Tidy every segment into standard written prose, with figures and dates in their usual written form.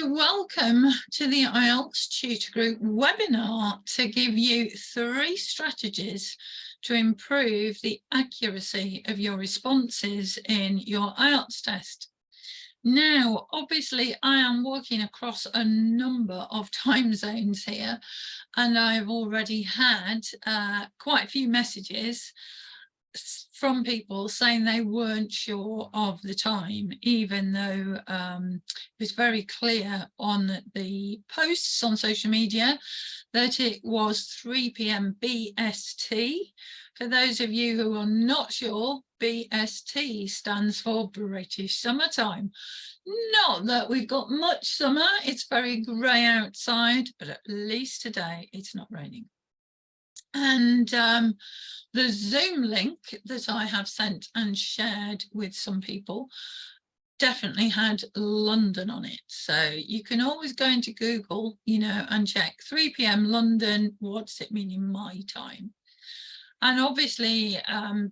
So welcome to the Ielts Tutor Group webinar to give you 3 strategies to improve the accuracy of your responses in your Ielts test. Now, obviously, I am working across a number of time zones here, and I've already had quite a few messages from people saying they weren't sure of the time, even though it was very clear on the posts on social media that it was 3 p.m. BST. For those of you who are not sure, BST stands for British Summertime. Not that we've got much summer, it's very grey outside, but at least today it's not raining. And the Zoom link that I have sent and shared with some people definitely had London on it. So you can always go into Google, and check 3 p.m. London, what does it mean in my time? And obviously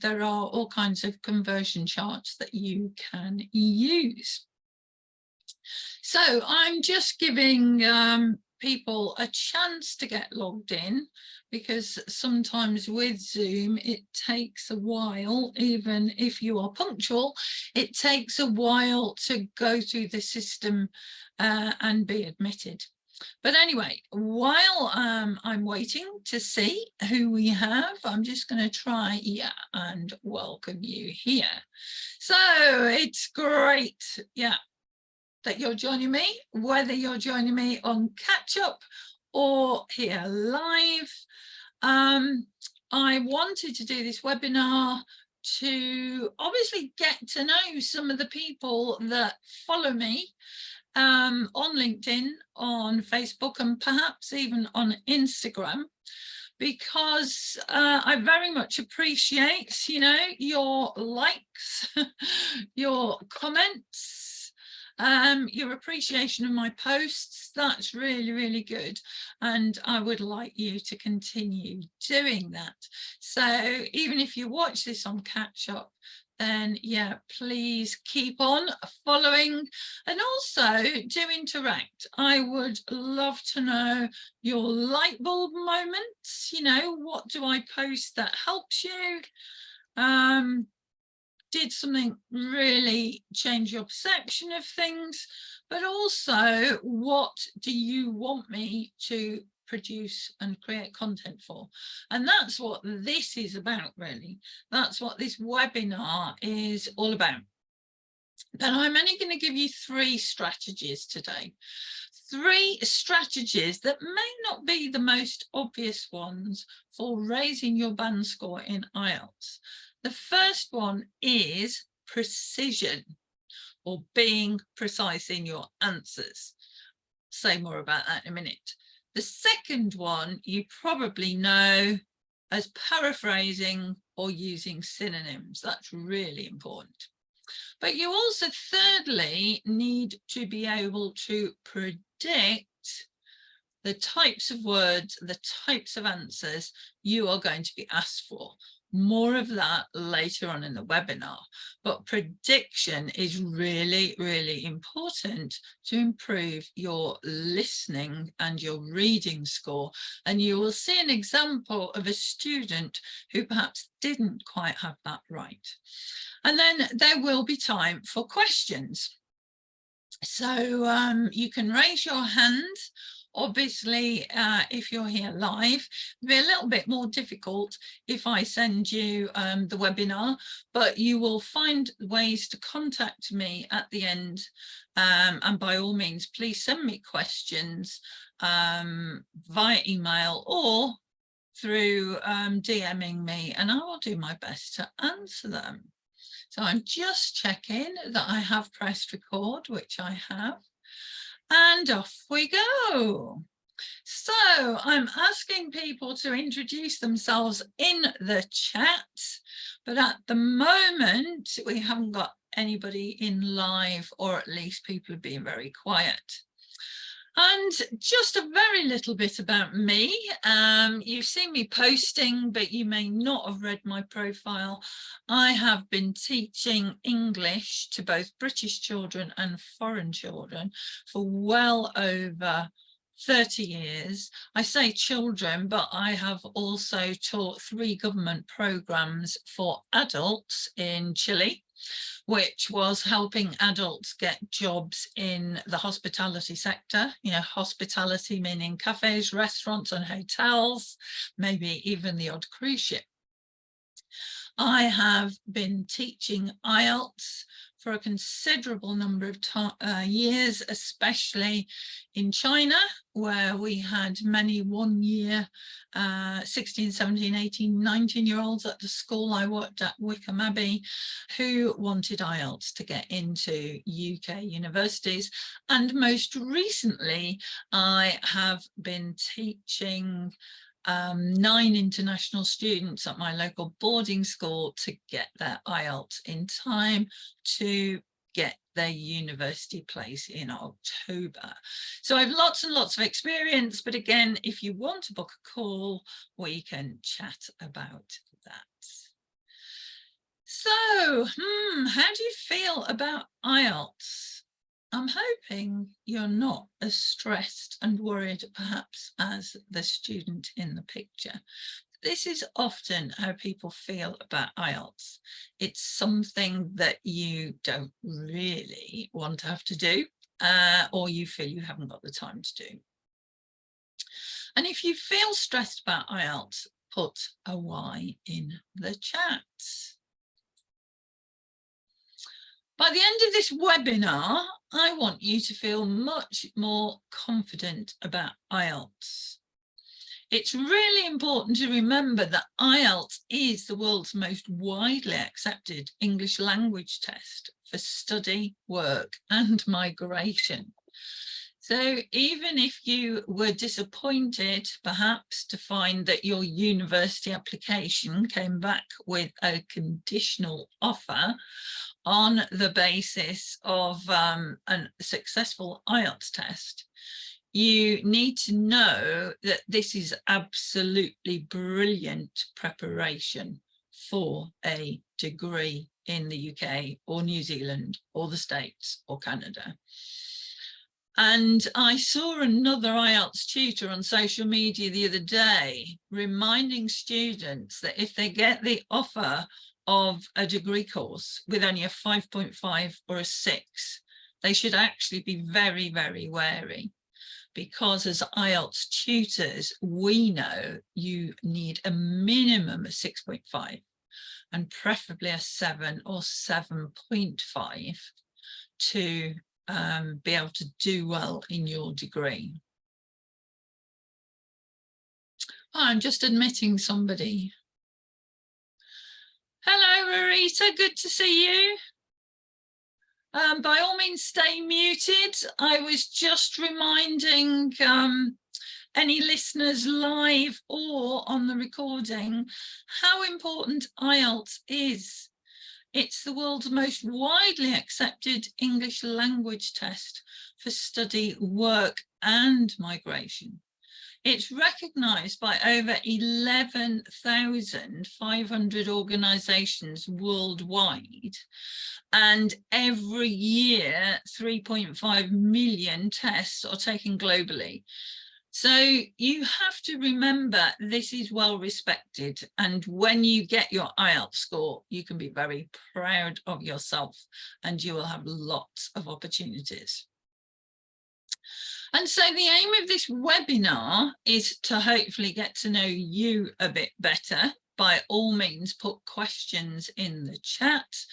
there are all kinds of conversion charts that you can use. So I'm just giving people a chance to get logged in, because sometimes with Zoom it takes a while. Even if you are punctual, it takes a while to go through the system and be admitted. But anyway, while I'm waiting to see who we have, I'm just going to try and welcome you here. So it's great that you're joining me, whether you're joining me on catch up or here live. I wanted to do this webinar to obviously get to know some of the people that follow me on LinkedIn, on Facebook, and perhaps even on Instagram, because I very much appreciate, your likes, your comments, your appreciation of my posts. That's really, really good, and I would like you to continue doing that. So even if you watch this on catch up, then please keep on following, and also do interact. I would love to know your light bulb moments. What do I post that helps you? Did something really change your perception of things? But also, what do you want me to produce and create content for? And that's what this is about, really. That's what this webinar is all about. But I'm only going to give you 3 strategies today. 3 strategies that may not be the most obvious ones for raising your band score in IELTS. The first one is precision, or being precise in your answers. Say more about that in a minute. The second one you probably know as paraphrasing or using synonyms. That's really important. But you also, thirdly, need to be able to predict the types of words, the types of answers you are going to be asked for. More of that later on in the webinar, but prediction is really, really important to improve your listening and your reading score. And you will see an example of a student who perhaps didn't quite have that right. And then there will be time for questions. So you can raise your hand. Obviously, if you're here live, it'll be a little bit more difficult if I send you the webinar, but you will find ways to contact me at the end. And by all means, please send me questions via email or through DMing me, and I will do my best to answer them. So I'm just checking that I have pressed record, which I have. And off we go. So I'm asking people to introduce themselves in the chat, but at the moment we haven't got anybody in live, or at least people are being very quiet. And just a very little bit about me. You've seen me posting, but you may not have read my profile. I have been teaching English to both British children and foreign children for well over 30 years. I say children, but I have also taught 3 government programs for adults in Chile, which was helping adults get jobs in the hospitality sector, hospitality meaning cafes, restaurants and hotels, maybe even the odd cruise ship. I have been teaching Ielts for a considerable number of years, especially in China, where we had many 1 year, 16, 17, 18, 19-year-olds at the school I worked at, Wickham Abbey, who wanted Ielts to get into UK universities. And most recently, I have been teaching 9 international students at my local boarding school to get their IELTS in time to get their university place in October. So I have lots and lots of experience, but again, if you want to book a call, we can chat about that. So, how do you feel about IELTS? I'm hoping you're not as stressed and worried perhaps as the student in the picture. This is often how people feel about IELTS. It's something that you don't really want to have to do, or you feel you haven't got the time to do. And if you feel stressed about IELTS, put a Y in the chat. By the end of this webinar, I want you to feel much more confident about IELTS. It's really important to remember that IELTS is the world's most widely accepted English language test for study, work, and migration. So even if you were disappointed, perhaps, to find that your university application came back with a conditional offer on the basis of a successful IELTS test, you need to know that this is absolutely brilliant preparation for a degree in the UK or New Zealand or the States or Canada. And I saw another IELTS tutor on social media the other day reminding students that if they get the offer of a degree course with only a 5.5 or a 6, they should actually be very, very wary, because as IELTS tutors, we know you need a minimum of 6.5 and preferably a 7 or 7.5 to be able to do well in your degree. Oh, I'm just admitting somebody. Hello, Marita, good to see you. By all means, stay muted. I was just reminding any listeners live or on the recording how important IELTS is. It's the world's most widely accepted English language test for study, work, and migration. It's recognised by over 11,500 organisations worldwide, and every year 3.5 million tests are taken globally. So you have to remember this is well respected, and when you get your IELTS score, you can be very proud of yourself and you will have lots of opportunities. And so the aim of this webinar is to hopefully get to know you a bit better. By all means, put questions in the chat.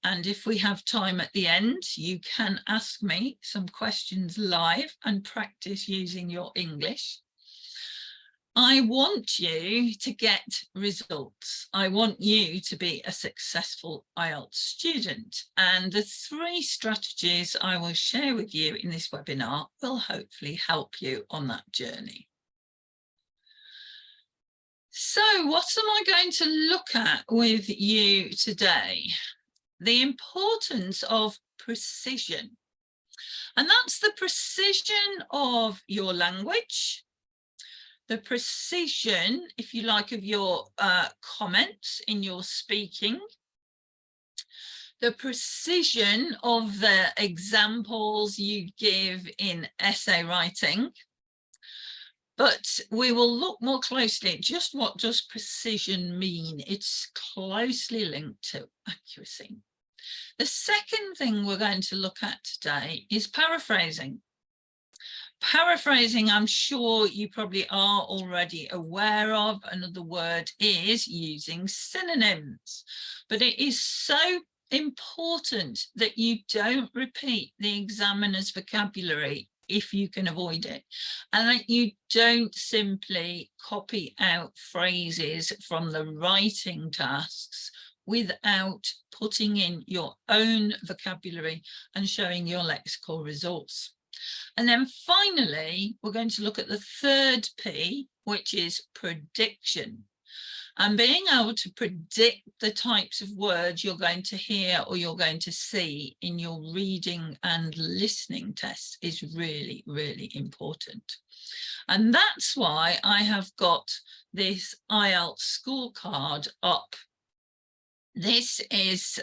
And if we have time at the end, you can ask me some questions live and practice using your English. I want you to get results. I want you to be a successful IELTS student. And the 3 strategies I will share with you in this webinar will hopefully help you on that journey. So what am I going to look at with you today? The importance of precision. And that's the precision of your language, the precision, if you like, of your comments in your speaking, the precision of the examples you give in essay writing. But we will look more closely at just what does precision mean. It's closely linked to accuracy. The second thing we're going to look at today is paraphrasing. Paraphrasing, I'm sure you probably are already aware of. Another word is using synonyms. But it is so important that you don't repeat the examiner's vocabulary if you can avoid it, and that you don't simply copy out phrases from the writing tasks without putting in your own vocabulary and showing your lexical resource. And then finally, we're going to look at the third P, which is prediction. And being able to predict the types of words you're going to hear or you're going to see in your reading and listening tests is really, really important. And that's why I have got this IELTS scorecard up. This is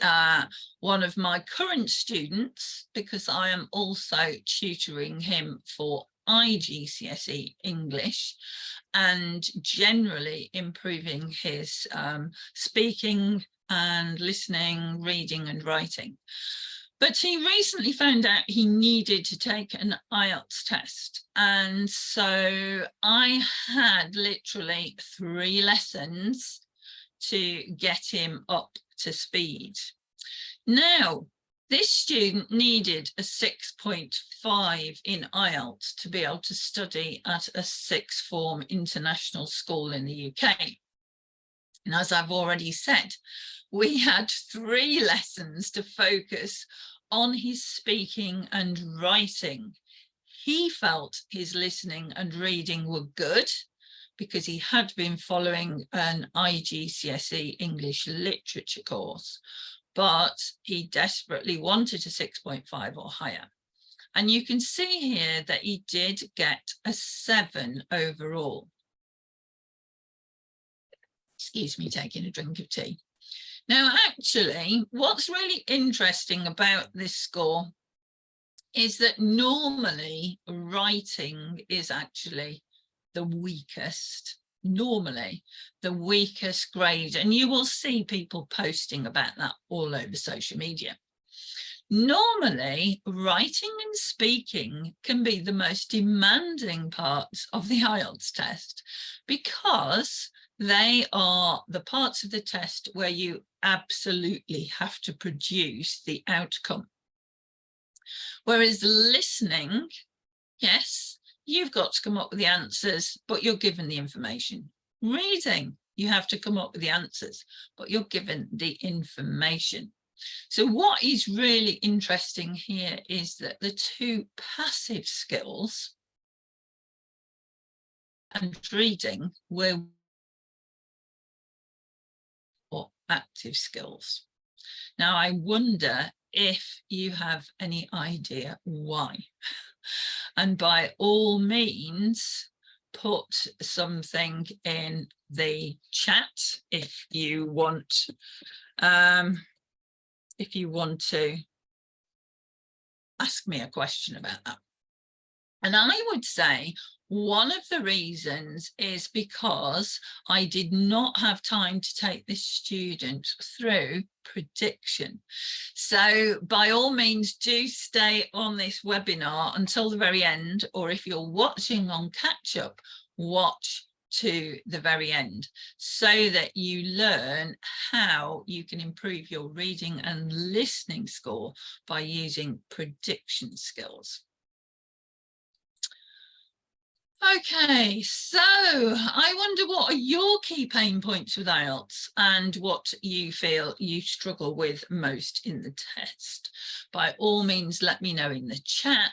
one of my current students, because I am also tutoring him for IGCSE English and generally improving his speaking and listening, reading and writing. But he recently found out he needed to take an IELTS test. And so I had literally 3 lessons to get him up to speed. Now, this student needed a 6.5 in IELTS to be able to study at a 6th form international school in the UK. And as I've already said, we had 3 lessons to focus on his speaking and writing. He felt his listening and reading were good because he had been following an IGCSE English literature course, but he desperately wanted a 6.5 or higher. And you can see here that he did get a 7 overall. Excuse me, taking a drink of tea. Now, actually, what's really interesting about this score is that normally writing is actually the weakest, normally the weakest grade. And you will see people posting about that all over social media. Normally, writing and speaking can be the most demanding parts of the IELTS test because they are the parts of the test where you absolutely have to produce the outcome. Whereas listening, yes, you've got to come up with the answers, but you're given the information. Reading, you have to come up with the answers, but you're given the information. So what is really interesting here is that the 2 passive skills and reading were or active skills. Now, I wonder if you have any idea why. And by all means, put something in the chat if you want to ask me a question about that. And I would say one of the reasons is because I did not have time to take this student through prediction. So by all means, do stay on this webinar until the very end, or if you're watching on catch up, watch to the very end so that you learn how you can improve your reading and listening score by using prediction skills. Okay, so I wonder what are your key pain points with IELTS and what you feel you struggle with most in the test. By all means, let me know in the chat.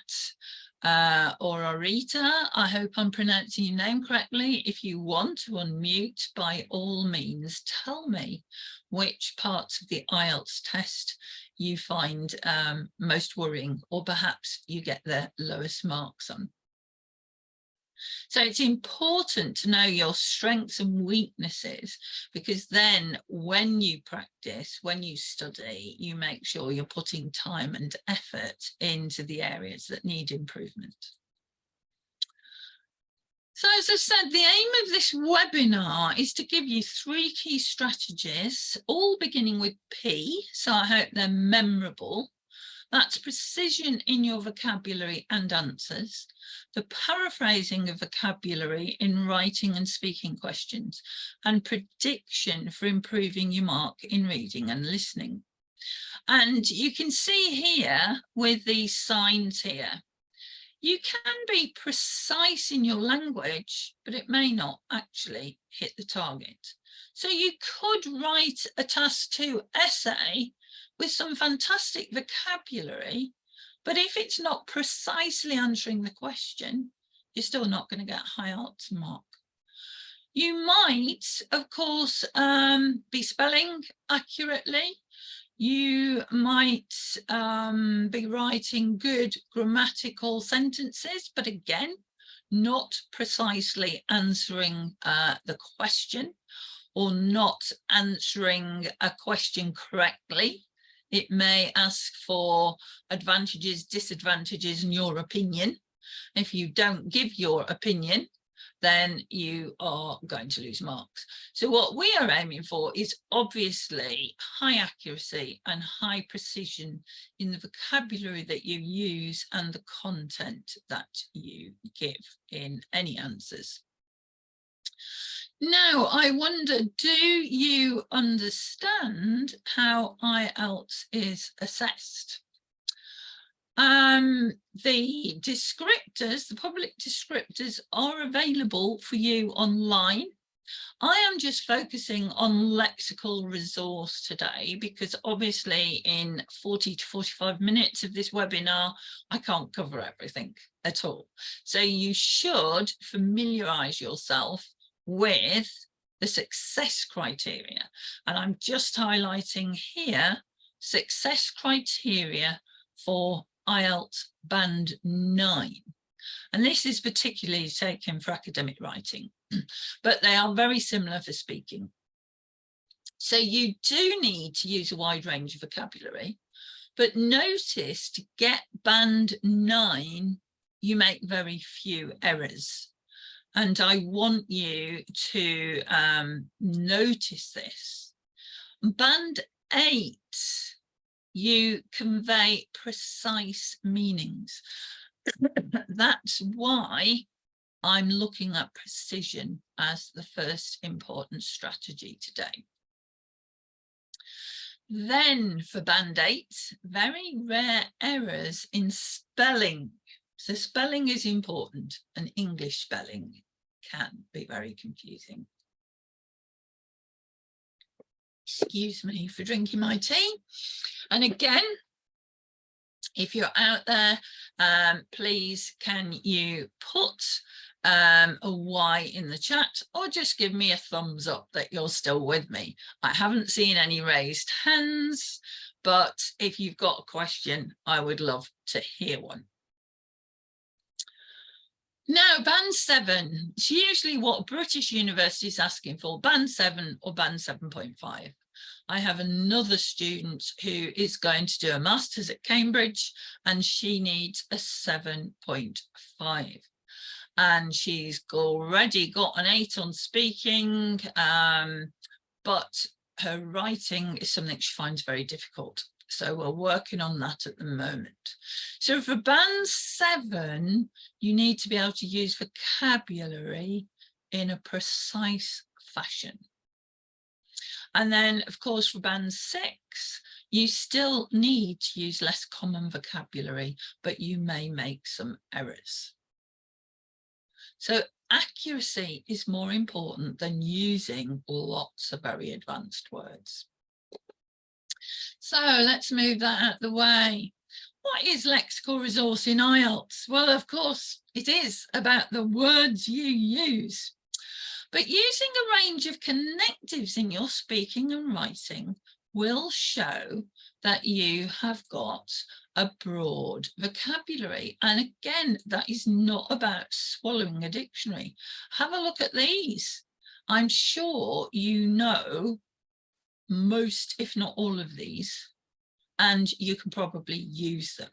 or Arita, I hope I'm pronouncing your name correctly. If you want to unmute, by all means, tell me which parts of the IELTS test you find most worrying, or perhaps you get the lowest marks on. So it's important to know your strengths and weaknesses, because then when you practice, when you study, you make sure you're putting time and effort into the areas that need improvement. So as I said, the aim of this webinar is to give you 3 key strategies, all beginning with P, so I hope they're memorable. That's precision in your vocabulary and answers, the paraphrasing of vocabulary in writing and speaking questions, and prediction for improving your mark in reading and listening. And you can see here with these signs here, you can be precise in your language, but it may not actually hit the target. So you could write a task 2 essay with some fantastic vocabulary, but if it's not precisely answering the question, you're still not going to get a high IELTS mark. You might, of course, be spelling accurately. You might be writing good grammatical sentences, but again, not precisely answering the question, or not answering a question correctly. It may ask for advantages, disadvantages, and your opinion. If you don't give your opinion, then you are going to lose marks. So what we are aiming for is obviously high accuracy and high precision in the vocabulary that you use and the content that you give in any answers. Now, I wonder, do you understand how IELTS is assessed? The descriptors, the public descriptors, are available for you online. I am just focusing on lexical resource today, because obviously in 40 to 45 minutes of this webinar, I can't cover everything at all. So you should familiarise yourself with the success criteria. And I'm just highlighting here success criteria for IELTS Band 9. And this is particularly taken for academic writing, but they are very similar for speaking. So you do need to use a wide range of vocabulary, but notice to get Band 9, you make very few errors. And I want you to notice this. Band 8, you convey precise meanings. That's why I'm looking at precision as the first important strategy today. Then for Band 8, very rare errors in spelling. So spelling is important, and English spelling can be very confusing. Excuse me for drinking my tea. And again, if you're out there, please can you put a Y in the chat, or just give me a thumbs up that you're still with me. I haven't seen any raised hands, but if you've got a question, I would love to hear one. Now, Band 7, it's usually what British University is asking for, Band 7 or Band 7.5. I have another student who is going to do a master's at Cambridge, and she needs a 7.5. And she's already got an 8 on speaking, but her writing is something she finds very difficult. So we're working on that at the moment. So for Band 7, you need to be able to use vocabulary in a precise fashion. And then, of course, for Band 6, you still need to use less common vocabulary, but you may make some errors. So accuracy is more important than using lots of very advanced words. So let's move that out of the way. What is lexical resource in Ielts? Well, of course, it is about the words you use. But using a range of connectives in your speaking and writing will show that you have got a broad vocabulary. And again, that is not about swallowing a dictionary. Have a look at these. I'm sure you know most, if not all of these, and you can probably use them.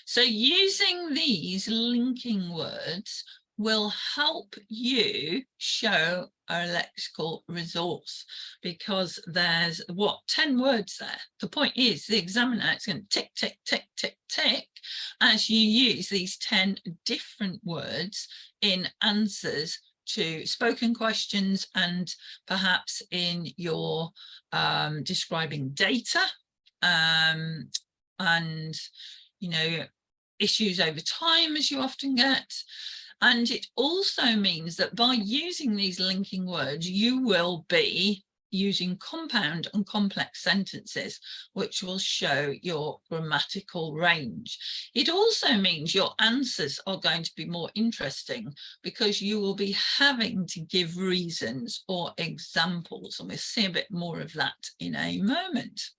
So using these linking words will help you show a lexical resource, because there's 10 words there. The point is the examiner is going to tick, tick, tick, tick, tick as you use these 10 different words in answers to spoken questions, and perhaps in your describing data and issues over time, as you often get. And it also means that by using these linking words, you will be using compound and complex sentences, which will show your grammatical range. It also means your answers are going to be more interesting, because you will be having to give reasons or examples, and we'll see a bit more of that in a moment.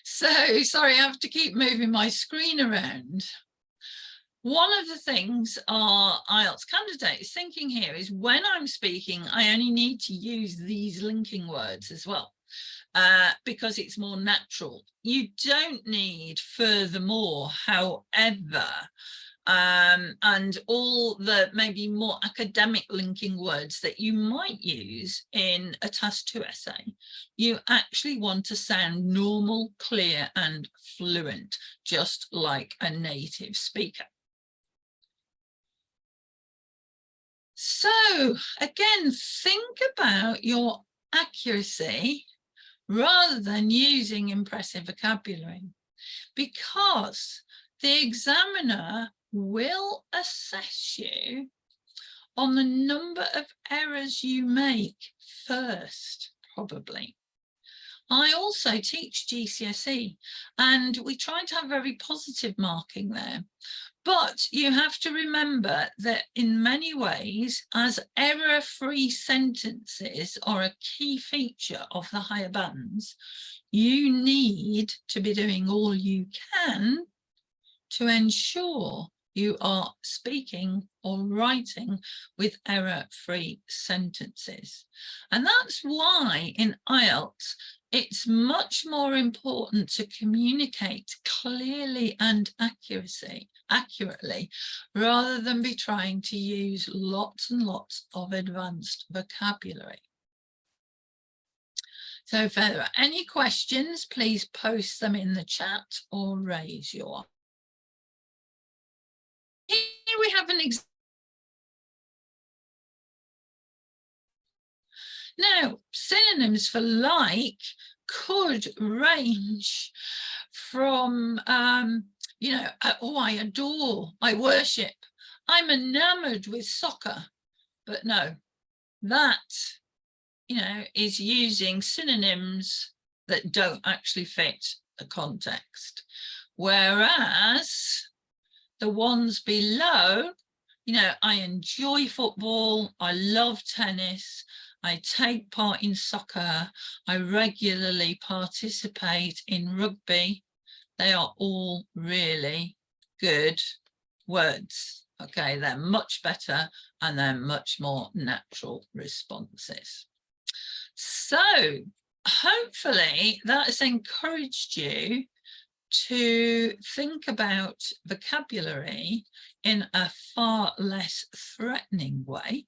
So, sorry, I have to keep moving my screen around. One of the things our IELTS candidates thinking here is, when I'm speaking, I only need to use these linking words as well, because it's more natural. You don't need furthermore, however, and all the maybe more academic linking words that you might use in a task 2 essay. You actually want to sound normal, clear and fluent, just like a native speaker. So again, think about your accuracy rather than using impressive vocabulary, because the examiner will assess you on the number of errors you make first, probably. I also teach GCSE, and we try to have very positive marking there. But you have to remember that in many ways, as error-free sentences are a key feature of the higher bands, you need to be doing all you can to ensure you are speaking or writing with error-free sentences. And that's why in IELTS, it's much more important to communicate clearly and accurately, rather than be trying to use lots and lots of advanced vocabulary. So if there are any questions, please post them in the chat or raise your hand. Here we have an example. Now, synonyms for like could range from, oh, I adore, I worship, I'm enamored with soccer. But no, that, is using synonyms that don't actually fit the context. Whereas the ones below, I enjoy football, I love tennis, I take part in soccer, I regularly participate in rugby. They are all really good words. Okay, they're much better and they're much more natural responses. So hopefully that has encouraged you to think about vocabulary in a far less threatening way.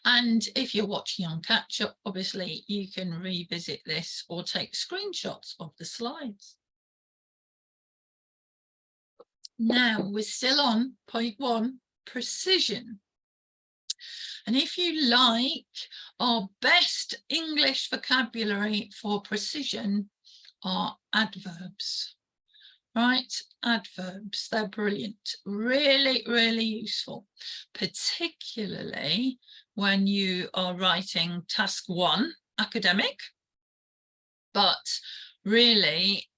And if you're watching on catch up, obviously you can revisit this or take screenshots of the slides. Now we're still on point 1, precision. And if you like, our best English vocabulary for precision are adverbs. Right, adverbs, they're brilliant, really, really useful, particularly when you are writing task 1, academic, but really,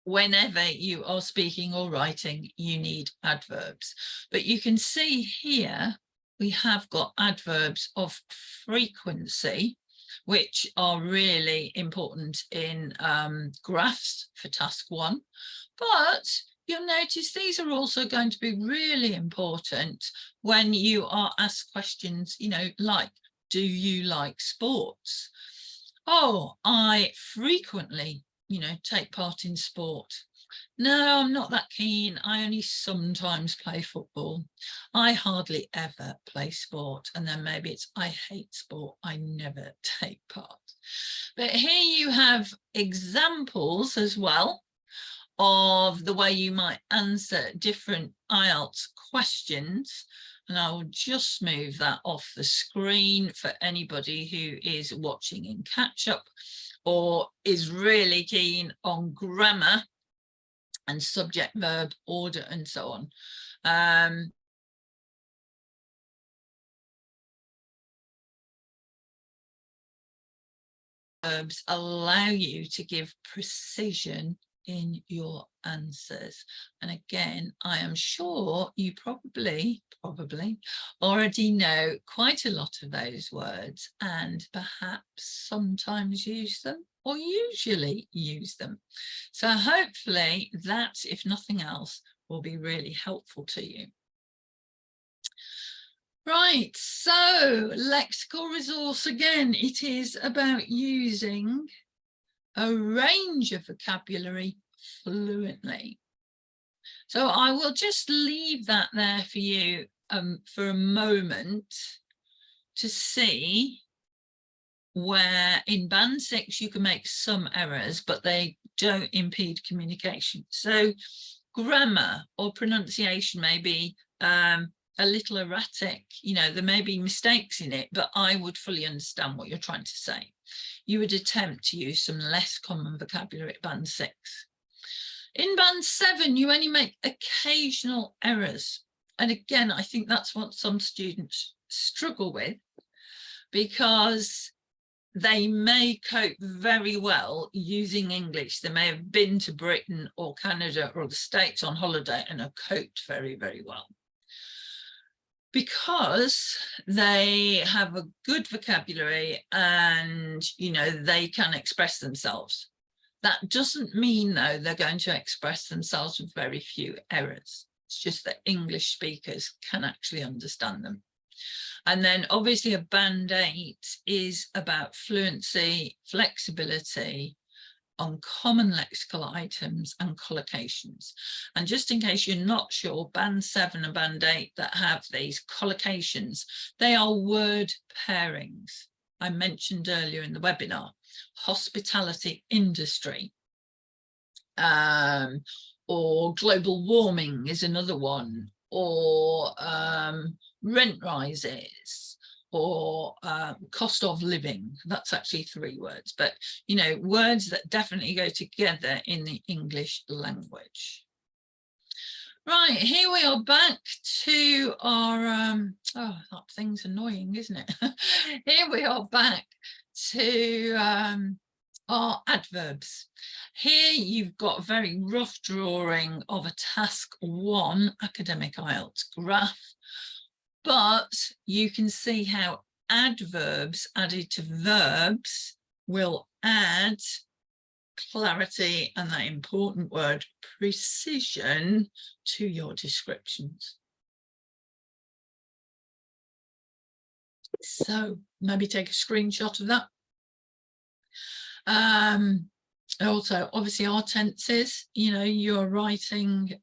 whenever you are speaking or writing, you need adverbs. But you can see here, we have got adverbs of frequency, which are really important in graphs for task 1. But you'll notice these are also going to be really important when you are asked questions, like, do you like sports? Oh, I frequently, take part in sport. No, I'm not that keen. I only sometimes play football. I hardly ever play sport. And then maybe it's, I hate sport. I never take part. But here you have examples as well of the way you might answer different IELTS questions. And I will just move that off the screen for anybody who is watching in catch up or is really keen on grammar and subject, verb, order, and so on. Verbs allow you to give precision in your answers. And again, I am sure you probably already know quite a lot of those words and perhaps sometimes use them or usually use them. So hopefully that, if nothing else, will be really helpful to you. Right, so lexical resource again, it is about using a range of vocabulary fluently. So I will just leave that there for you for a moment to see where in band 6 you can make some errors, but they don't impede communication. So grammar or pronunciation may be a little erratic, there may be mistakes in it, but I would fully understand what you're trying to say. You would attempt to use some less common vocabulary at band 6. In band 7, you only make occasional errors. And again, I think that's what some students struggle with, because they may cope very well using English. They may have been to Britain or Canada or the States on holiday and have coped very, very well, because they have a good vocabulary and, they can express themselves. That doesn't mean, though, they're going to express themselves with very few errors. It's just that English speakers can actually understand them. And then obviously a band 8 is about fluency, flexibility, on common lexical items and collocations. And just in case you're not sure, band 7 and band 8 that have these collocations, they are word pairings. I mentioned earlier in the webinar, hospitality industry, or global warming is another one, or rent rises, or cost of living. That's actually 3 words, but words that definitely go together in the English language. Right, here we are back to our oh, that thing's annoying, isn't it? Here we are back to our adverbs. Here you've got a very rough drawing of a task 1 academic IELTS graph, but you can see how adverbs added to verbs will add clarity and that important word precision to your descriptions. So maybe take a screenshot of that. Also, obviously, our tenses, you're writing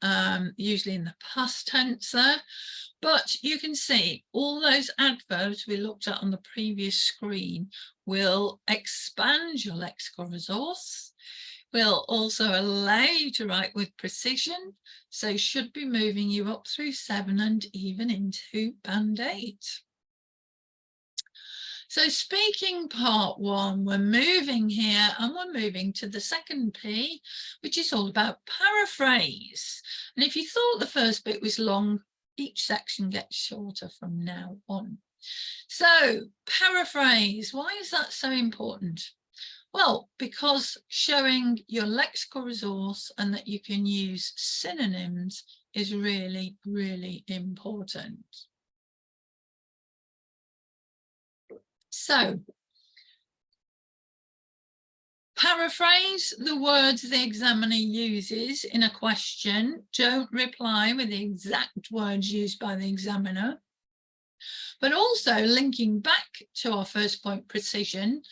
usually in the past tense there, but you can see all those adverbs we looked at on the previous screen will expand your lexical resource, will also allow you to write with precision, so should be moving you up through 7 and even into band 8. So speaking part 1, we're moving here and we're moving to the second P, which is all about paraphrase. And if you thought the first bit was long, each section gets shorter from now on. So paraphrase, why is that so important? Well, because showing your lexical resource and that you can use synonyms is really, really important. So, paraphrase the words the examiner uses in a question. Don't reply with the exact words used by the examiner. But also linking back to our first point, precision,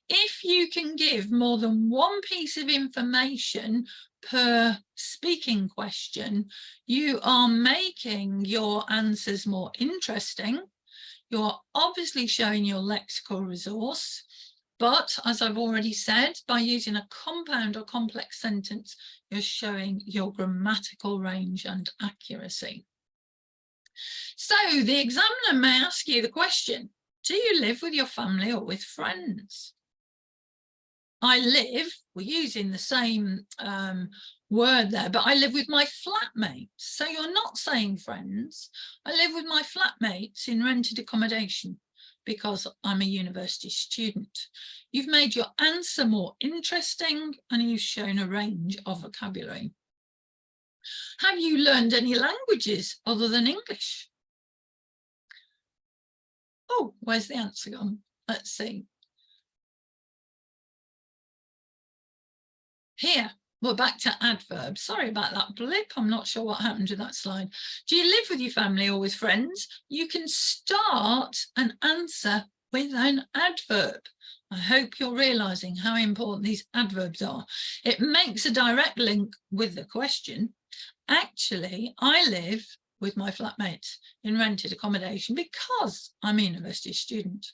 if you can give more than one piece of information per speaking question, you are making your answers more interesting. You're obviously showing your lexical resource, but as I've already said, by using a compound or complex sentence, you're showing your grammatical range and accuracy. So the examiner may ask you the question, do you live with your family or with friends? I live, we're using the same word there, but I live with my flatmates. So you're not saying friends. I live with my flatmates in rented accommodation because I'm a university student. You've made your answer more interesting and you've shown a range of vocabulary. Have you learned any languages other than English? Oh, where's the answer gone? Let's see. Here, we're back to adverbs. Sorry about that blip. I'm not sure what happened to that slide. Do you live with your family or with friends? You can start an answer with an adverb. I hope you're realizing how important these adverbs are. It makes a direct link with the question. Actually, I live with my flatmates in rented accommodation because I'm a university student.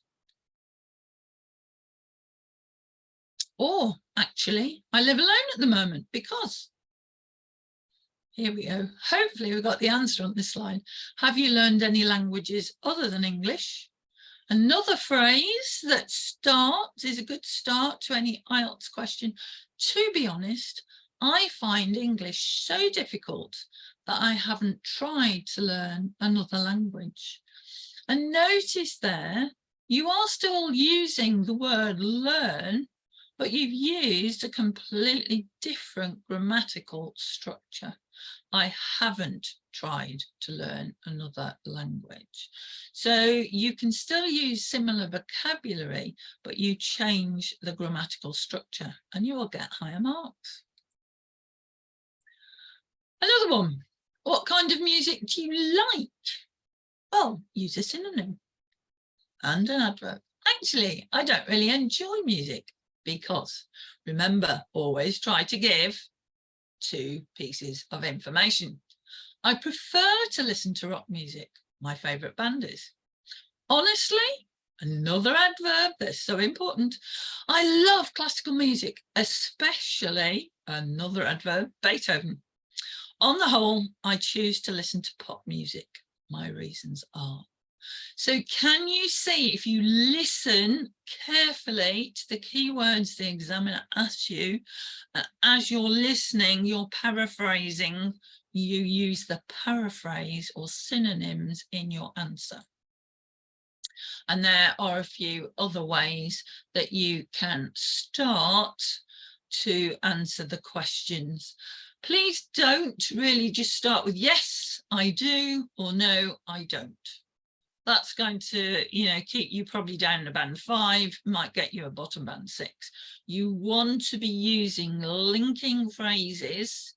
Or actually, I live alone at the moment because. Here we go. Hopefully we got the answer on this slide. Have you learned any languages other than English? Another phrase that starts is a good start to any Ielts question. To be honest, I find English so difficult that I haven't tried to learn another language. And notice there, you are still using the word learn, but you've used a completely different grammatical structure. I haven't tried to learn another language. So you can still use similar vocabulary, but you change the grammatical structure and you will get higher marks. Another one, what kind of music do you like? Well, use a synonym and an adverb. Actually, I don't really enjoy music because, remember, always try to give 2 pieces of information. I prefer to listen to rock music. My favourite band is. Honestly, another adverb that's so important. I love classical music, especially, another adverb, Beethoven. On the whole, I choose to listen to pop music. My reasons are. So can you see, if you listen carefully to the keywords the examiner asks you, as you're listening, you're paraphrasing, you use the paraphrase or synonyms in your answer. And there are a few other ways that you can start to answer the questions. Please don't really just start with yes, I do, or no, I don't. That's going to, keep you probably down to band 5, might get you a bottom band 6. You want to be using linking phrases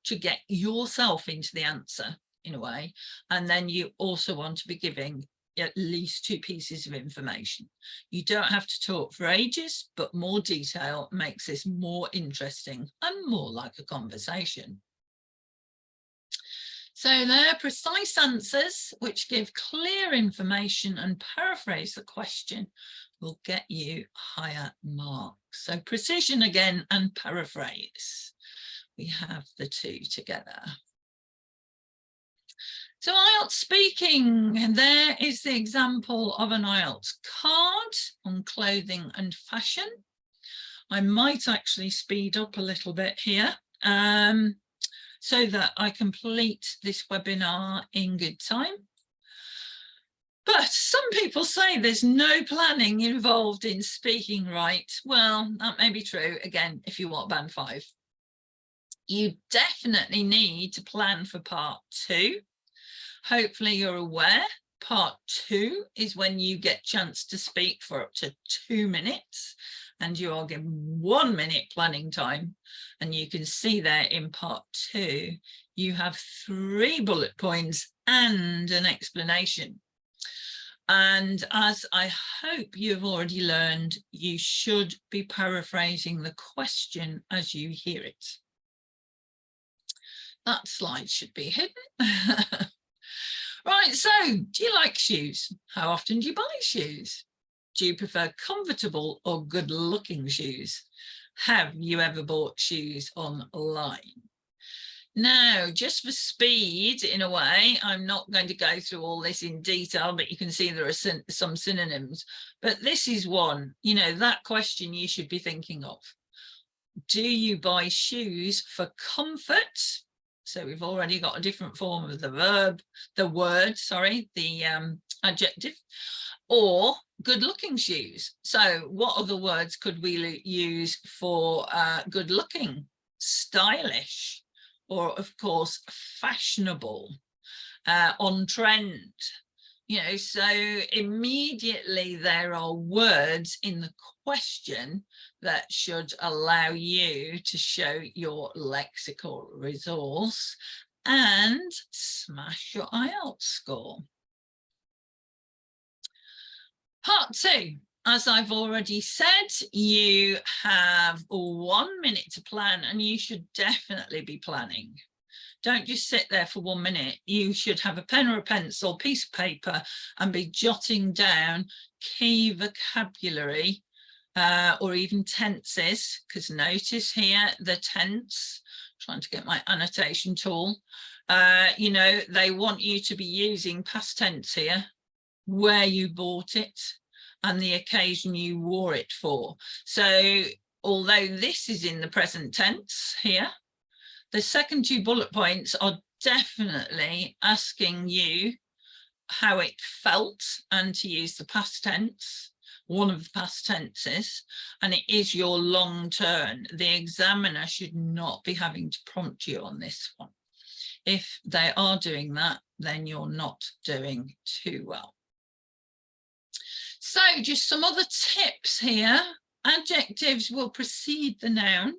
to get yourself into the answer in a way. And then you also want to be giving at least 2 pieces of information. You don't have to talk for ages, but more detail makes this more interesting and more like a conversation. So they're precise answers which give clear information and paraphrase the question will get you higher marks. So precision again and paraphrase. We have the 2 together. So IELTS speaking, and there is the example of an IELTS card on clothing and fashion. I might actually speed up a little bit here. So that I complete this webinar in good time. But some people say there's no planning involved in speaking right. Well, that may be true, again, if you want band 5. You definitely need to plan for part 2. Hopefully you're aware part 2 is when you get chance to speak for up to 2 minutes, and you are given 1 minute planning time. And you can see there in part 2, you have 3 bullet points and an explanation. And as I hope you've already learned, you should be paraphrasing the question as you hear it. That slide should be hidden. Right, so do you like shoes? How often do you buy shoes? Do you prefer comfortable or good-looking shoes? Have you ever bought shoes online? Now, just for speed, in a way, I'm not going to go through all this in detail, but you can see there are some synonyms. But this is one, you know, that question you should be thinking of. Do you buy shoes for comfort? So we've already got a different form of the adjective, or good-looking shoes. So what other words could we use for good-looking? Stylish, or of course fashionable, on trend. You know, so immediately there are words in the question that should allow you to show your lexical resource and smash your IELTS score. Part 2. As I've already said, you have 1 minute to plan, and you should definitely be planning. Don't just sit there for 1 minute. You should have a pen or a pencil, piece of paper, and be jotting down key vocabulary or even tenses, because notice here the tense, trying to get my annotation tool, you know, they want you to be using past tense here, where you bought it and the occasion you wore it for. So although this is in the present tense here, the second 2 bullet points are definitely asking you how it felt, and to use the past tense, one of the past tenses, and it is your long turn. The examiner should not be having to prompt you on this one. If they are doing that, then you're not doing too well. So just some other tips here. Adjectives will precede the noun,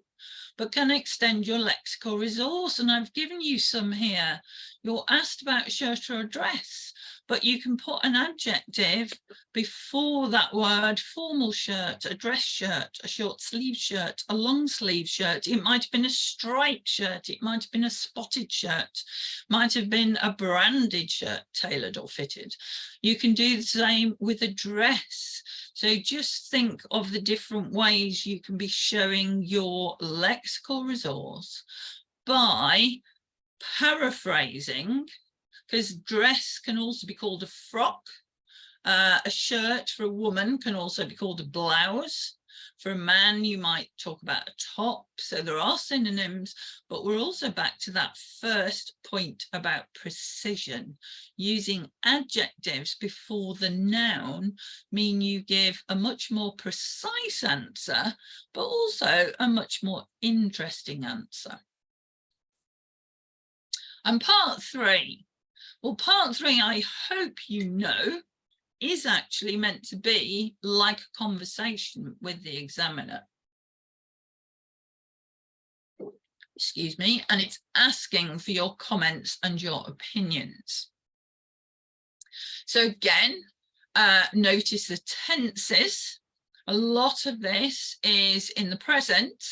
but can extend your lexical resource. And I've given you some here. You're asked about shirt or a dress, but you can put an adjective before that word: formal shirt, a dress shirt, a short sleeve shirt, a long sleeve shirt. It might have been a striped shirt. It might have been a spotted shirt, might have been a branded shirt, tailored or fitted. You can do the same with a dress. So just think of the different ways you can be showing your lexical resource by paraphrasing, because dress can also be called a frock. A shirt for a woman can also be called a blouse. For a man, you might talk about a top. So there are synonyms, but we're also back to that first point about precision. Using adjectives before the noun mean you give a much more precise answer, but also a much more interesting answer. And part 3. Well, part 3, I hope you know, is actually meant to be like a conversation with the examiner. Excuse me, and it's asking for your comments and your opinions. So again, notice the tenses. A lot of this is in the present.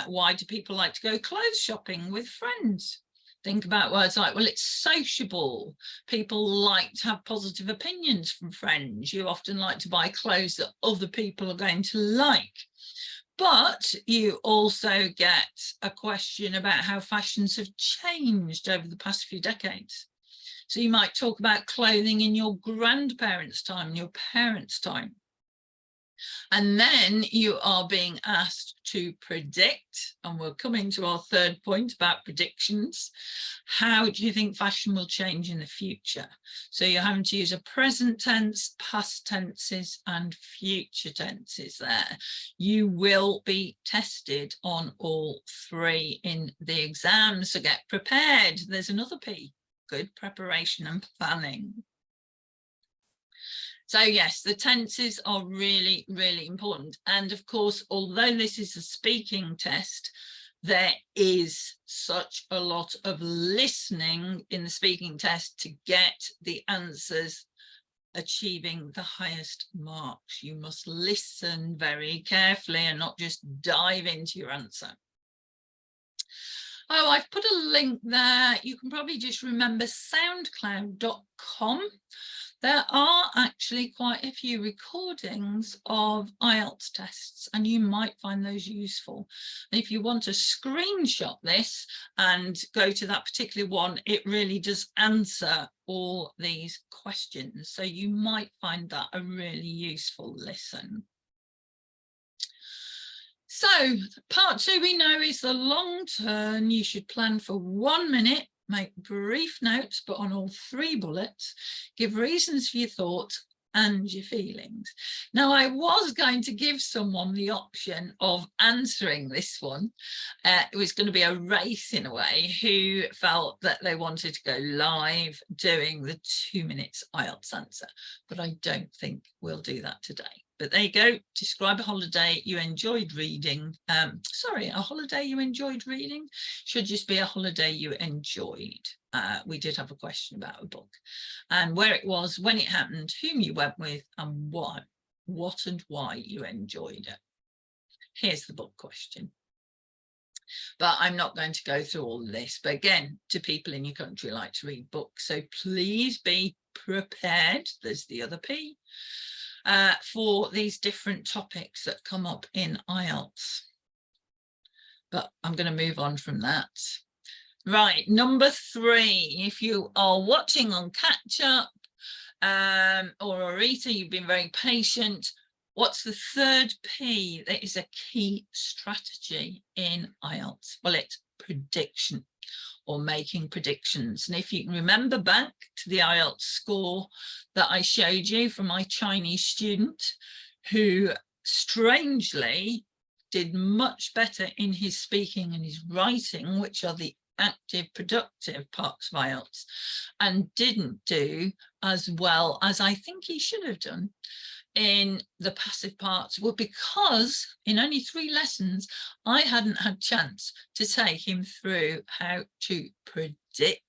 Why do people like to go clothes shopping with friends? Think about words like, well, it's sociable. People like to have positive opinions from friends. You often like to buy clothes that other people are going to like. But you also get a question about how fashions have changed over the past few decades. So you might talk about clothing in your grandparents' time, your parents' time. And then you are being asked to predict, and we're coming to our third point about predictions. How do you think fashion will change in the future? So you're having to use a present tense, past tenses, and future tenses there. You will be tested on all three in the exam, so get prepared. There's another P, good preparation and planning. So yes, the tenses are really, really important. And of course, although this is a speaking test, there is such a lot of listening in the speaking test to get the answers achieving the highest marks. You must listen very carefully and not just dive into your answer. Oh, I've put a link there. You can probably just remember soundcloud.com. There are actually quite a few recordings of IELTS tests, and you might find those useful. And if you want to screenshot this and go to that particular one, it really does answer all these questions. So you might find that a really useful listen. So part 2 we know is the long term. You should plan for 1 minute, make brief notes, but on all 3 bullets, give reasons for your thoughts and your feelings. Now, I was going to give someone the option of answering this one. It was going to be a race in a way, who felt that they wanted to go live doing the 2 minutes IELTS answer, but I don't think we'll do that today. But there you go. Describe a holiday you enjoyed reading. Sorry, a holiday you enjoyed reading should just be a holiday you enjoyed. We did have a question about a book and where it was, when it happened, whom you went with, and what and why you enjoyed it. Here's the book question. But I'm not going to go through all of this. But again, do people in your country like to read books? So please be prepared. There's the other P. For these different topics that come up in IELTS. But I'm going to move on from that. Right, number 3, if you are watching on catch up or a reader, you've been very patient. What's the third P that is a key strategy in IELTS? Well, it's prediction, or making predictions. And if you can remember back to the IELTS score that I showed you from my Chinese student, who strangely did much better in his speaking and his writing, which are the active, productive parts of IELTS, and didn't do as well as I think he should have done in the passive parts, well, because in only 3 lessons I hadn't had chance to take him through how to predict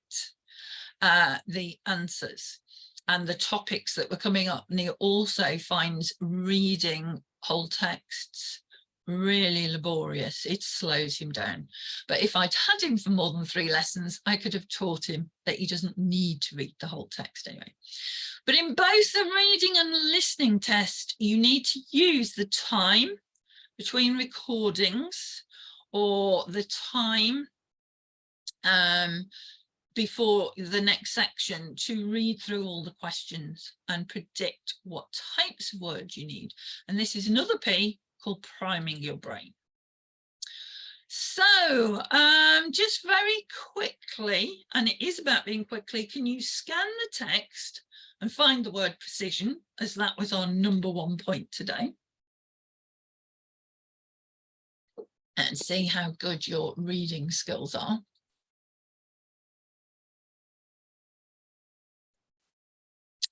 the answers and the topics that were coming up. And he also finds reading whole texts really laborious. It slows him down. But if I'd had him for more than 3 lessons, I could have taught him that he doesn't need to read the whole text anyway. But in both the reading and listening test, you need to use the time between recordings or the time before the next section to read through all the questions and predict what types of words you need. And this is another P called priming your brain. So just very quickly, and it is about being quickly, can you scan the text and find the word precision, as that was our number 1 point today, and see how good your reading skills are.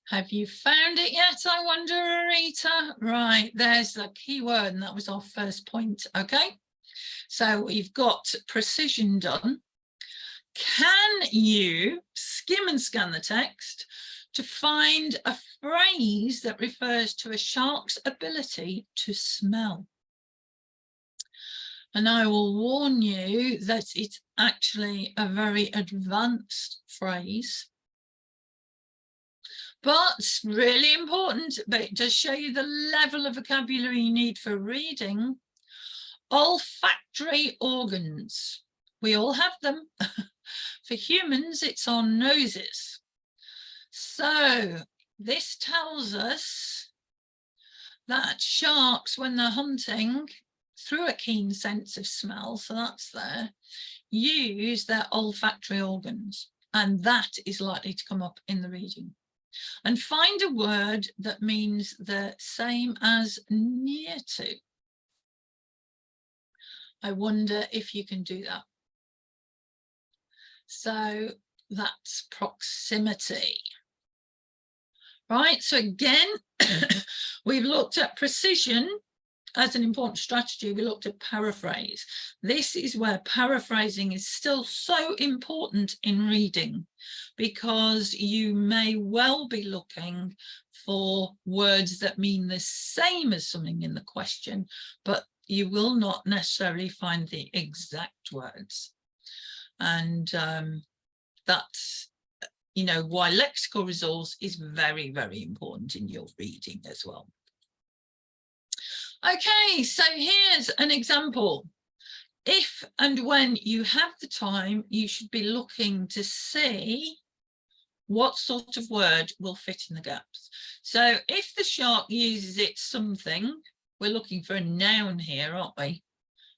Have you found it yet, I wonder, Rita? Right, there's the key word, and that was our first point. Okay, so we've got precision done. Can you skim and scan the text to find a phrase that refers to a shark's ability to smell? And I will warn you that it's actually a very advanced phrase, but really important. But it does show you the level of vocabulary you need for reading. Olfactory organs. We all have them. For humans, it's our noses. So this tells us that sharks, when they're hunting, through a keen sense of smell, so that's there, use their olfactory organs, and that is likely to come up in the reading. And find a word that means the same as near to. I wonder if you can do that. So that's proximity. Right, so again, we've looked at precision as an important strategy. We looked at paraphrase. This is where paraphrasing is still so important in reading, because you may well be looking for words that mean the same as something in the question, but you will not necessarily find the exact words. And that's, you know, why lexical resource is very, very important in your reading as well. Okay, so here's an example. If and when you have the time, you should be looking to see what sort of word will fit in the gaps. So if the shark uses its something, we're looking for a noun here, aren't we?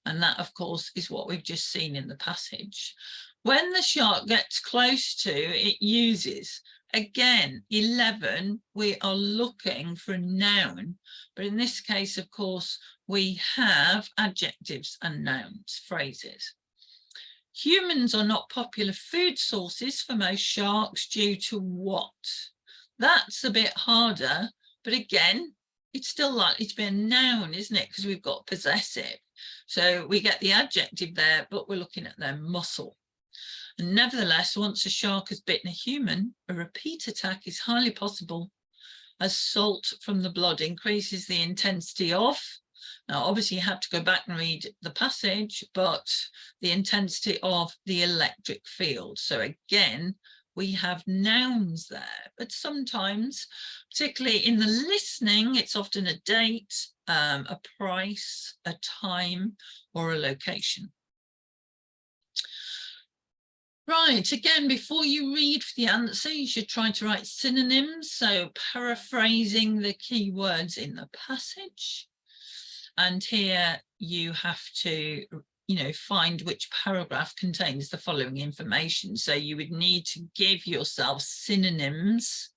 And that, of course, is what we've just seen in the passage. When the shark gets close to, it uses. Again, 11, we are looking for a noun, but in this case, of course, we have adjectives and nouns, phrases. Humans are not popular food sources for most sharks due to what? That's a bit harder, but again, it's still likely to be a noun, isn't it? Because we've got possessive. So we get the adjective there, but we're looking at their muscle. And nevertheless, once a shark has bitten a human, a repeat attack is highly possible, as salt from the blood increases the intensity of. Now, obviously, you have to go back and read the passage, but the intensity of the electric field. So again, we have nouns there, but sometimes, particularly in the listening, it's often a date, a price, a time, or a location. Right, again, before you read for the answer, you should try to write synonyms, so paraphrasing the key words in the passage. And here you have to, you know, find which paragraph contains the following information. So you would need to give yourself synonyms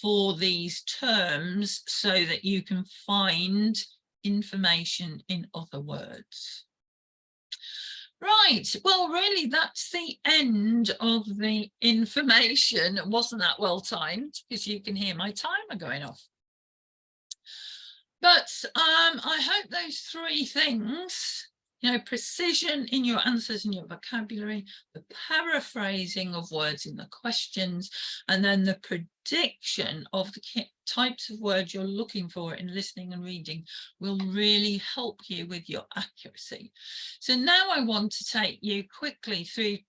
for these terms so that you can find information in other words. Right, well, really, that's the end of the information. It wasn't that well timed, because you can hear my timer going off. But I hope those three things, you know, precision in your answers and your vocabulary, the paraphrasing of words in the questions, and then the prediction of the types of words you're looking for in listening and reading will really help you with your accuracy. So now I want to take you quickly through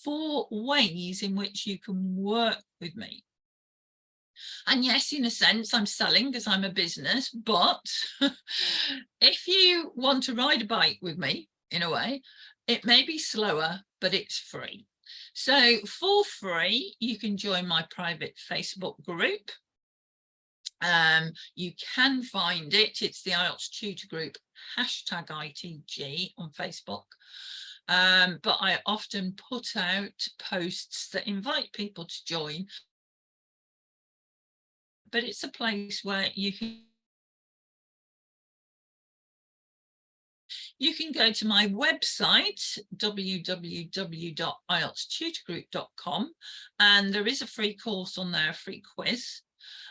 4 ways in which you can work with me. And yes, in a sense, I'm selling because I'm a business, but if you want to ride a bike with me, in a way, it may be slower, but it's free. So for free, you can join my private Facebook group. You can find it. It's the Ielts Tutor Group, #ITG on Facebook. But I often put out posts that invite people to join. But it's a place where you can go to my website, www.ieltstutorgroup.com, and there is a free course on there, a free quiz,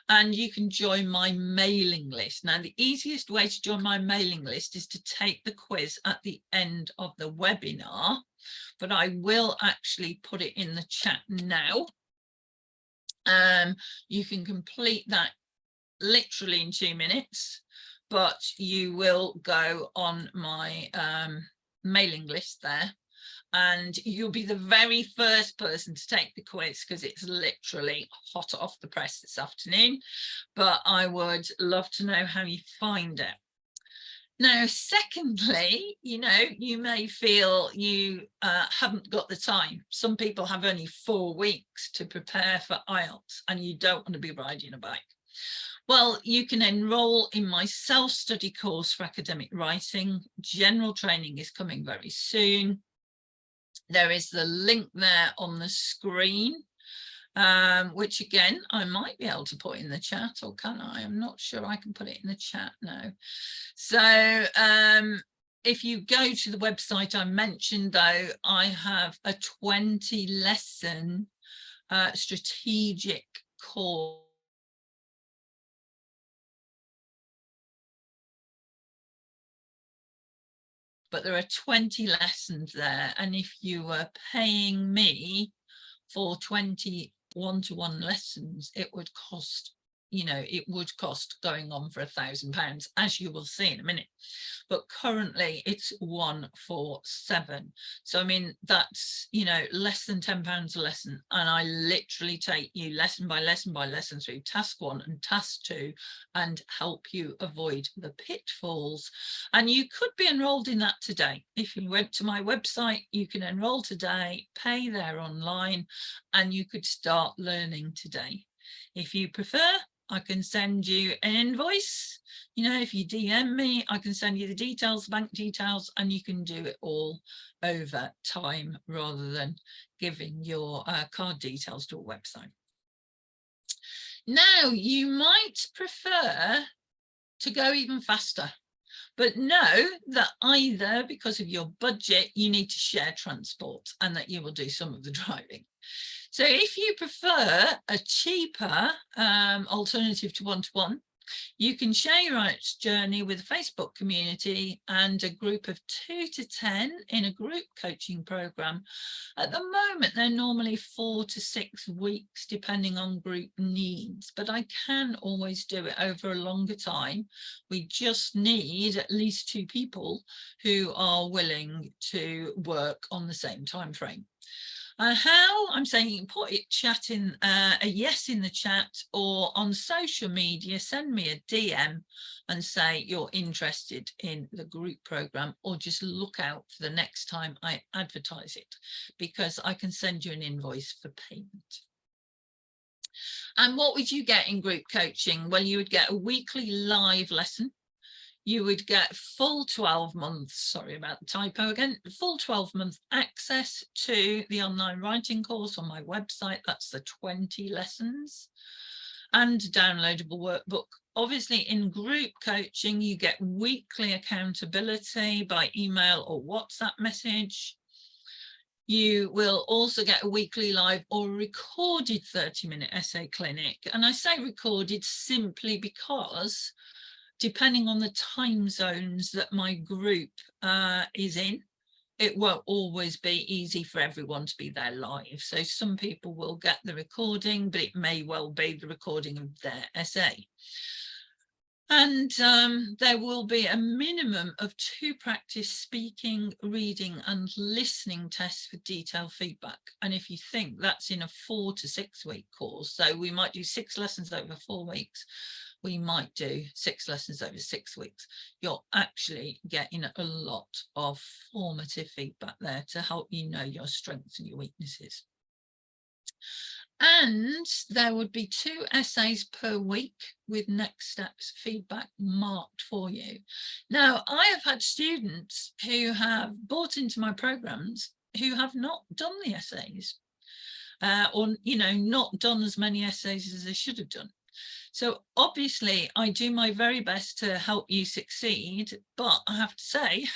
and you can join my mailing list. Now, the easiest way to join my mailing list is to take the quiz at the end of the webinar, but I will actually put it in the chat now. You can complete that literally in 2 minutes, but you will go on my mailing list there, and you'll be the very first person to take the quiz because it's literally hot off the press this afternoon. But I would love to know how you find it. Now, secondly, you know, you may feel you haven't got the time. Some people have only 4 weeks to prepare for IELTS, and you don't want to be riding a bike. Well, you can enroll in my self-study course for academic writing. General training is coming very soon. There is the link there on the screen, which again, I might be able to put in the chat, or can I? I'm not sure I can put it in the chat now. So if you go to the website I mentioned, though, I have a 20 lesson strategic course. But there are 20 lessons there. And if you were paying me for 20 one-to-one lessons, it would cost, it would cost going on for £1,000, as you will see in a minute. But currently it's 147. So I mean, that's less than £10 a lesson, and I literally take you lesson by lesson by lesson through task 1 and task 2 and help you avoid the pitfalls. And you could be enrolled in that today. If you went to my website, you can enroll today, pay there online, and you could start learning today. If you prefer, I can send you an invoice. If you DM me, I can send you the details, bank details, and you can do it all over time rather than giving your card details to a website. Now, you might prefer to go even faster, but know that either because of your budget, you need to share transport and that you will do some of the driving. So if you prefer a cheaper alternative to one-to-one, you can share your IELTS journey with a Facebook community and a group of 2 to 10 in a group coaching program. At the moment, they're normally 4 to 6 weeks, depending on group needs, but I can always do it over a longer time. We just need at least 2 people who are willing to work on the same time frame. How? I'm saying you can put it a yes in the chat, or on social media, send me a DM and say you're interested in the group program, or just look out for the next time I advertise it, because I can send you an invoice for payment. And what would you get in group coaching? Well, you would get a weekly live lesson. You would get full 12 months, sorry about the typo again, full 12-month access to the online writing course on my website. That's the 20 lessons, and downloadable workbook. Obviously, in group coaching, you get weekly accountability by email or WhatsApp message. You will also get a weekly live or recorded 30-minute essay clinic. And I say recorded simply because depending on the time zones that my group is in, it won't always be easy for everyone to be there live. So some people will get the recording, but it may well be the recording of their essay. And there will be a minimum of 2 practice speaking, reading and listening tests for detailed feedback. And if you think that's in a 4 to 6 week course, so we might do 6 lessons over 4 weeks, we might do 6 lessons over 6 weeks. You're actually getting a lot of formative feedback there to help you know your strengths and your weaknesses. And there would be 2 essays per week with next steps feedback marked for you. Now, I have had students who have bought into my programs who have not done the essays, or, not done as many essays as they should have done. So obviously I do my very best to help you succeed, but I have to say,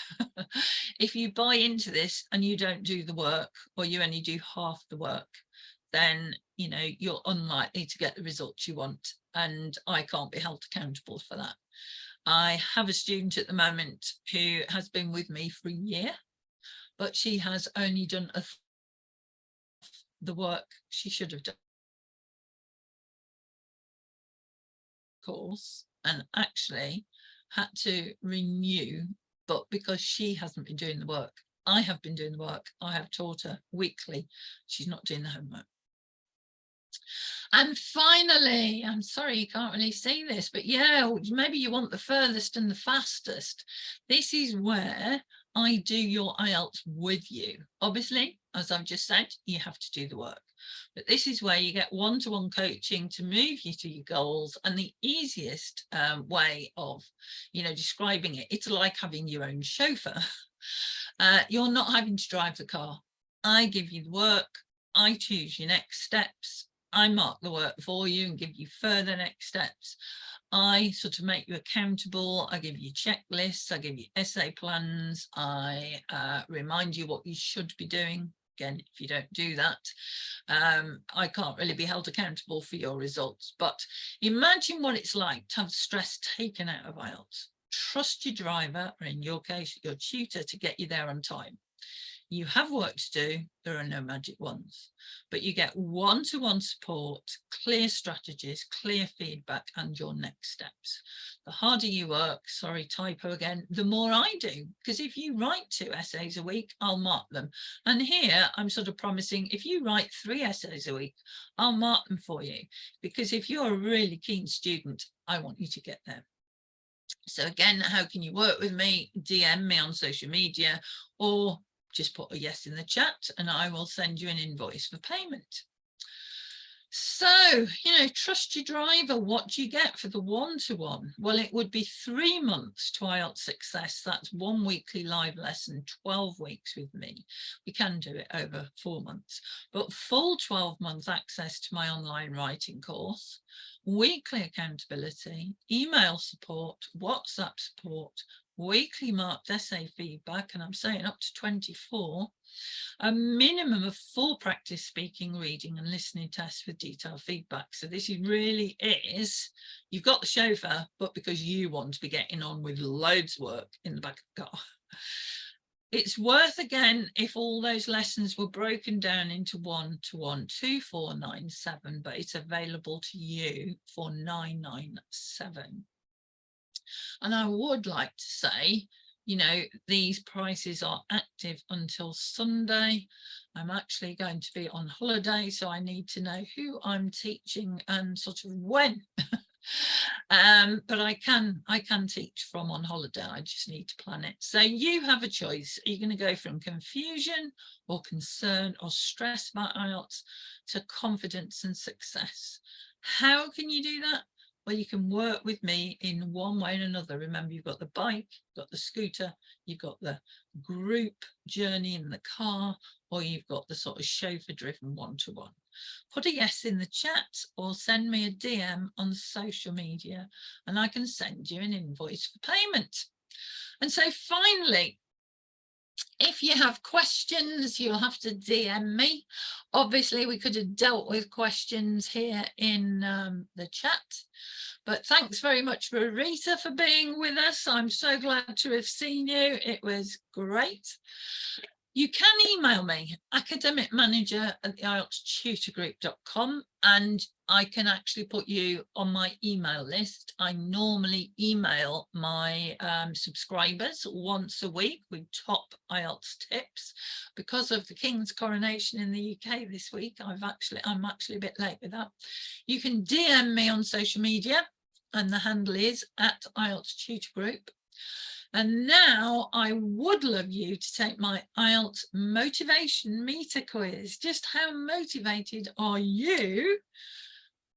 if you buy into this and you don't do the work, or you only do half the work, then you're unlikely to get the results you want, and I can't be held accountable for that. I have a student at the moment who has been with me for a year, but she has only done the work she should have done course, and actually had to renew, but because she hasn't been doing the work, I have been doing the work. I have taught her weekly. She's not doing the homework. And finally, I'm sorry you can't really see this, but yeah, maybe you want the furthest and the fastest. This is where I do your IELTS with you. Obviously, as I've just said, you have to do the work. But this is where you get one-to-one coaching to move you to your goals. And the easiest way of, describing it, it's like having your own chauffeur. You're not having to drive the car. I give you the work. I choose your next steps. I mark the work for you and give you further next steps. I sort of make you accountable. I give you checklists. I give you essay plans. I remind you what you should be doing. Again, if you don't do that, I can't really be held accountable for your results. But imagine what it's like to have stress taken out of IELTS. Trust your driver, or in your case, your tutor, to get you there on time. You have work to do. There are no magic ones, but you get one-to-one support, clear strategies, clear feedback, and your next steps. The harder you work, sorry, typo again, the more I do, because if you write 2 essays a week, I'll mark them. And here I'm sort of promising, if you write 3 essays a week, I'll mark them for you, because if you're a really keen student, I want you to get there. So again, how can you work with me? DM me on social media, or just put a yes in the chat and I will send you an invoice for payment. So, trust your driver. What do you get for the one-to-one? Well, it would be 3 months to IELTS success. That's 1 weekly live lesson, 12 weeks with me. We can do it over 4 months, but full 12-month access to my online writing course, weekly accountability, email support, WhatsApp support, weekly marked essay feedback, and I'm saying up to 24, a minimum of 4 practice speaking, reading and listening tests with detailed feedback. So this really is, you've got the chauffeur, but because you want to be getting on with loads of work in the back of the car. It's worth, again, if all those lessons were broken down into one-to-one, 2497, but it's available to you for 997. And I would like to say, these prices are active until Sunday. I'm actually going to be on holiday, so I need to know who I'm teaching and sort of when. But I can teach from on holiday. I just need to plan it. So you have a choice. Are you going to go from confusion or concern or stress about IELTS to confidence and success? How can you do that? Well, you can work with me in one way or another. Remember, you've got the bike, you've got the scooter, you've got the group journey in the car, or you've got the sort of chauffeur-driven one-to-one. Put a yes in the chat or send me a DM on social media and I can send you an invoice for payment. And so finally, if you have questions, you'll have to DM me. Obviously, we could have dealt with questions here in the chat. But thanks very much, Rita, for being with us. I'm so glad to have seen you. It was great. You can email me, academicmanager@ieltstutorgroup.com, and I can actually put you on my email list. I normally email my subscribers once a week with top IELTS tips. Because of the King's coronation in the UK this week, I'm actually a bit late with that. You can DM me on social media, and the handle is @IELTStutorgroup. And now I would love you to take my IELTS motivation meter quiz. Just how motivated are you?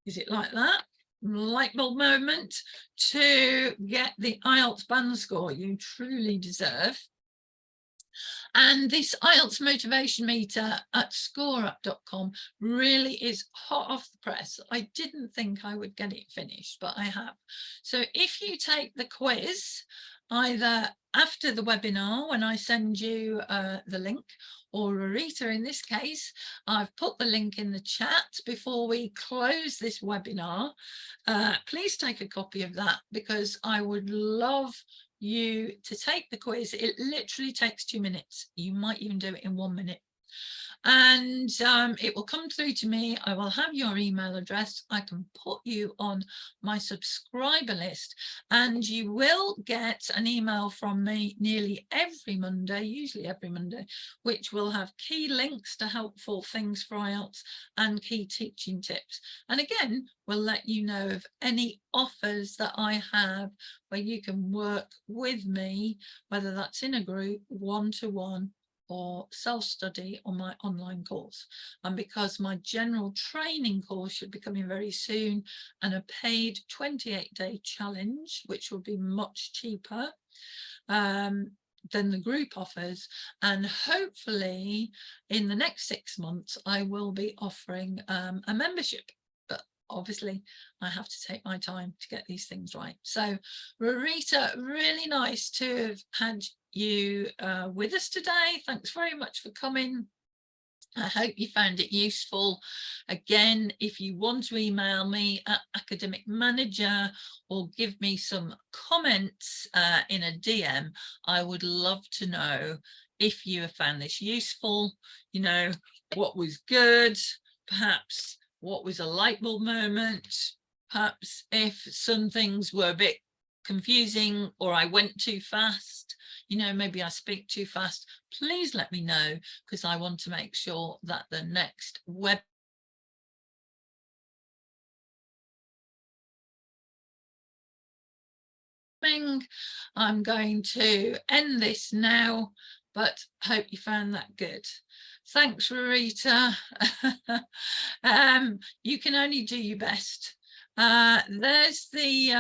Is it like that? Light bulb moment to get the IELTS band score you truly deserve. And this IELTS motivation meter at scoreup.com really is hot off the press. I didn't think I would get it finished, but I have. So if you take the quiz, either after the webinar when I send you the link, or Rita in this case, I've put the link in the chat before we close this webinar. Please take a copy of that because I would love you to take the quiz. It literally takes 2 minutes. You might even do it in 1 minute. And it will come through to me. I will have your email address. I can put you on my subscriber list and you will get an email from me nearly every Monday, usually every Monday, which will have key links to helpful things for IELTS and key teaching tips. And again, we'll let you know of any offers that I have where you can work with me, whether that's in a group, one-to-one, or self-study on my online course. And because my general training course should be coming very soon, and a paid 28-day challenge, which will be much cheaper than the group offers, and hopefully in the next 6 months I will be offering a membership, but obviously I have to take my time to get these things right. So Rarita, really nice to have had you with us today. Thanks very much for coming. I hope you found it useful. Again, if you want to email me at Academic Manager or give me some comments in a DM, I would love to know if you have found this useful, you know, what was good, perhaps what was a light bulb moment, perhaps if some things were a bit confusing or I went too fast, you know, maybe I speak too fast, please let me know, because I want to make sure that the next web I'm going to end this now, but hope you found that good. Thanks, Rarita. You can only do your best. There's the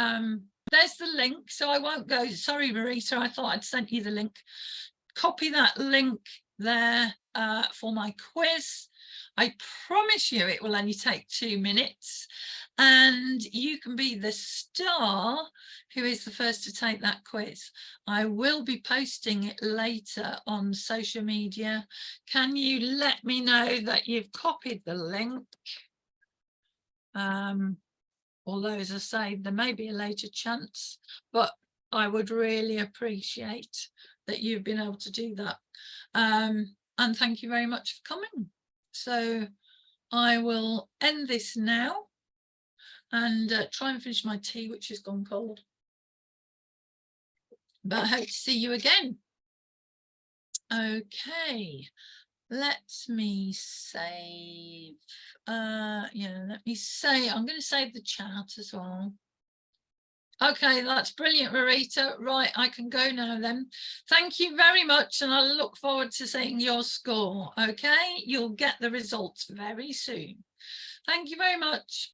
link, so I won't go. Sorry, Rarita, I thought I'd sent you the link. Copy that link there for my quiz. I promise you it will only take 2 minutes, and you can be the star who is the first to take that quiz. I will be posting it later on social media. Can you let me know that you've copied the link? Although, as I say, there may be a later chance, but I would really appreciate that you've been able to do that. And thank you very much for coming. So I will end this now and try and finish my tea, which has gone cold. But I hope to see you again. Okay, let me save. Yeah, let me say, I'm going to save the chat as well. Okay, that's brilliant, Rarita. Right, I can go now then. Thank you very much, and I look forward to seeing your score. Okay, you'll get the results very soon. Thank you very much.